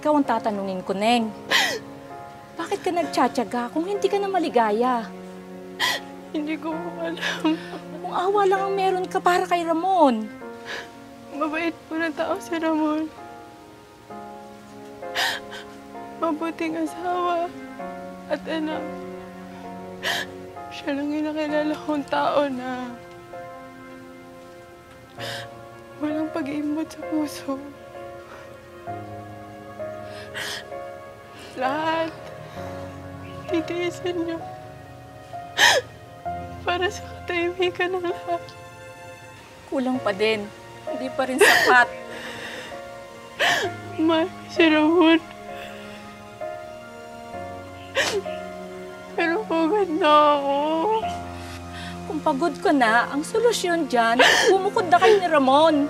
ikaw ang tatanungin ko, Neng. Bakit ka nagtsatsaga kung hindi ka na maligaya? Hindi ko alam. Kung awa lang ang meron ka para kay Ramon. Mabait po na tao si Ramon. Mabuting asawa at anak. Siya lang yung nakilala kong tao na walang pag-iimbot sa puso. Lahat titiisin niyo para sa katahimikan ng lahat. Kulang pa din. Hindi pa rin sapat. Mahal ko si Ramon. Pero pagod na ako. Kung pagod ka na, ang solusyon dyan, bumukod na kayo ni Ramon.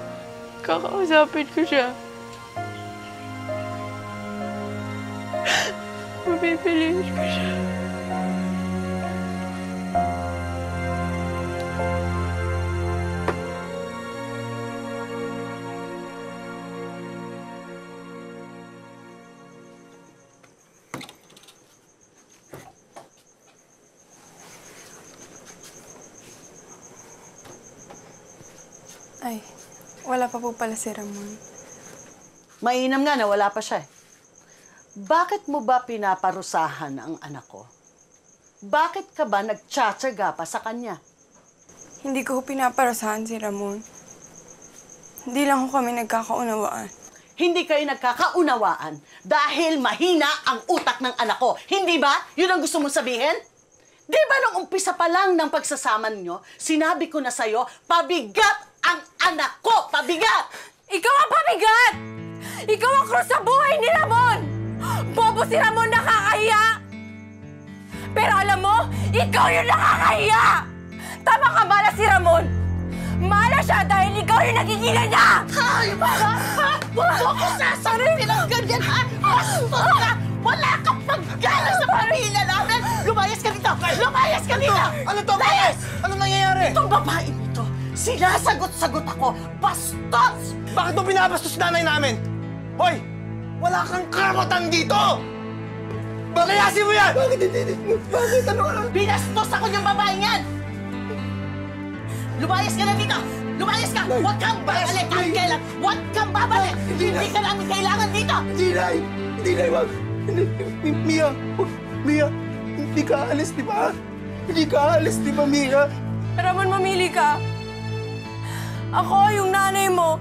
Kakausapin ko siya. Mapipiliin ko siya. Ay, wala pa po pala si Ramon. Mainam nga na wala pa siya eh. Bakit mo ba pinaparusahan ang anak ko? Bakit ka ba nagtsatsaga pa sa kanya? Hindi ko pinaparusahan si Ramon. Hindi lang ho kami nagkakaunawaan. Hindi kayo nagkakaunawaan dahil mahina ang utak ng anak ko. Hindi ba? Yun ang gusto mong sabihin? Di ba nung umpisa pa lang ng pagsasama niyo, sinabi ko na sa'yo, pabigat ang anak ko! Pabigat! Ikaw ang pabigat! Ikaw ang krus sa buhay ni Ramon! Bobo si Ramon, nakakahiya! Pero alam mo, ikaw yung nakakahiya! Tama ka, mala si Ramon! Mala siya dahil ikaw yung nagigila niya! Ay, mama! Ha? Huwag ko sasabihin ng ganyan, ha? Bastos ka! Wala kang paggana sa pamilya namin! Lumayas ka dito! Lumayas ka dito! Ano to? Layas! Ano nangyayari? Itong babae nito, sinasagot-sagot ako! Bastos! Bakit mo binabastos nanay namin? Hoy! Wala kang karapatan dito! Balayasin mo yan! Bakit hindi? Bakit? Ano? Binastos ako yung babae yan! Lumayas ka na dito! Lumayas ka! Huwag kang babalik! Ang kailan! Huwag kang babalik! Hindi ka namin kailangan dito! Hindi, Nay! Hindi, Nay! Wag! Mia! Mia! Hindi ka alis, di ba? Hindi ka alis, di ba, Mia? Ramon, mamili ka. Ako, yung nanay mo,